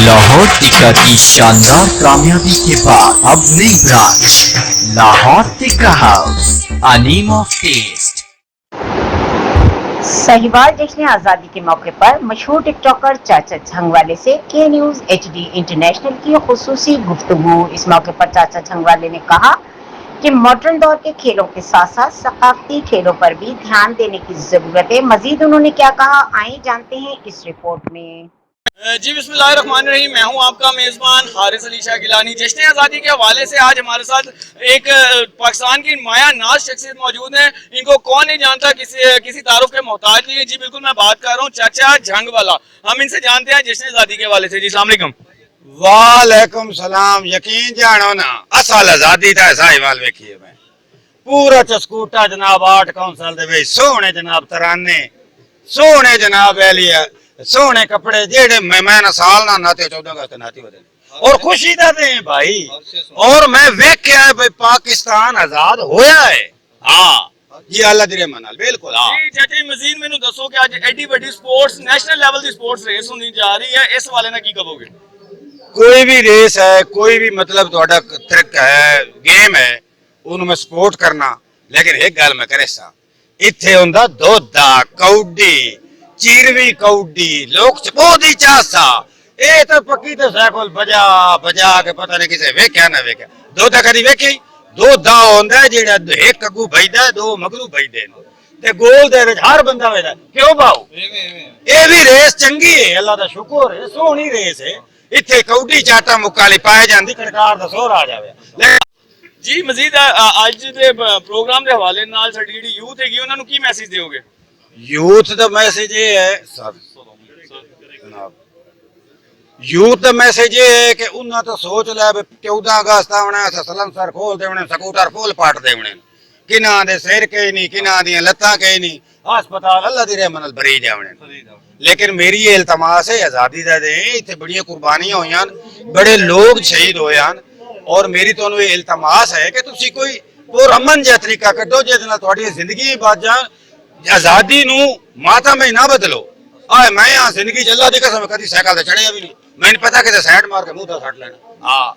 लाहौर टिक्का की शानदार कामयाबी के बाद अब नई branch Lahore tikka house, a name of taste. Sahiwal जश्न आज़ादी के मौके पर मशहूर टिकटॉकर चाचा झंगवाले से के न्यूज़ HD इंटरनेशनल की खुसूसी गुफ्तगू। इस मौके पर चाचा झंगवाले ने कहा कि मॉडर्न दौर के खेलों के साथ साथ सकाफती खेलों पर भी ध्यान देने की जरूरत है। मजीद उन्होंने क्या कहा, आइए जानते हैं इस रिपोर्ट में। जी बिस्मिल्लाहिर्रहमानिर्रहीम। मैं हूं आपका मेज़बान हारिस अली शाह गिलानी। जश्न आज़ादी के हवाले से आज हमारे साथ एक पाकिस्तान की माया नाज शख्सियत मौजूद है। इनको कौन नहीं जानता, किसी तारुफ के मोहताज नहीं है। जी बिल्कुल, मैं बात कर रहा हूँ चाचा झंगवाला। हम इनसे जानते हैं जश्न आज़ादी के हवाले से। जी अस्सलाम वालेकुम। वालेकुम सलाम। यकीन जानो ना, असल आजादी दा साहिवाल वेखिए मैं पूरा चस्कूटा जनाब आर्ट काउंसिल दे विच सोहने जनाब तराने, सोहने जनाब एलिया, सोहने कपड़े जेड़े मैं साल ना नाते 14 अगस्त नाती होते और खुशी दा दे भाई। और मैं वेख्या है भाई पाकिस्तान आजाद होया है। हाँ जी, अल्लाह दी रहमत नाल बिल्कुल। हाँ जी चाचा, मजीद मैनू दसो कि आज एडी बड़ी स्पोर्ट्स नेशनल लेवल की स्पोर्ट्स रेस होनी जा रही है, इस हवाले नाल की कहोगे? कोई भी रेस है, कोई भी मतलब थोड़ा ट्रिक है, गेम है, उन्हें मैं सपोर्ट करना। लेकिन एक गल मैं करे सा, इत्थे हुंदा दोधा कौडी चीरवी कौडी लोग चपोदी चासा ए तो पक्की तो साइकिल बजा बजा के पता नहीं किसे वेख्या ना वेख्या। दोधा कदी वेखी? दोधा हुंदा जेड़ा एक अगू भजदा है, दो मगरू भजदे ने ते गोल दे विच हर बंदा वेदा। क्यों भाऊ? ए भी रेस चंगी है, अल्लाह दा शुक्र है, सोहनी रेस है। इत्थे कौडी चाटा मुकाली पाए जांदी, कड़कार दा सोहर आ जावे। जी मजीद आज दे प्रोग्राम के हवाले नाल साडी जेहड़ी यूथ हैगी उन्हां नू की मैसेज दोगे? यूथ दा मैसेज ये है जनाब, यूथ दा मैसेज ये है कि उन्हां तो सोच लै 14 अगस्त आना, सलंसर खोल देवने, स्कूटर फुल पाट देवने, किना दे सिर के नहीं, किना दी लत्तां के नहीं, अस्पताल अल्लाह दी रहमत नाल भरी जावने। लेकिन मेरी ये इल्तमास है आजादी दा दे, इत्थे बड़ियां कुर्बानियां होईयां, बड़े लोग शहीद होए हन। और मेरी तुहानू ये इल्तमास है कि तुसी कोई पुरअमन जिहा तरीका कड्डो जिहदे नाल तुहाडी जिंदगी बच जाए। आजादी नू माता में ना बदलो। आए मैं यहाँ जिंदगी अल्लाह दी कसम कदी साइकिल ते चढ़िया भी नहीं, मैंने पता कि साइड मार के मुंह दा सट लेना। हाँ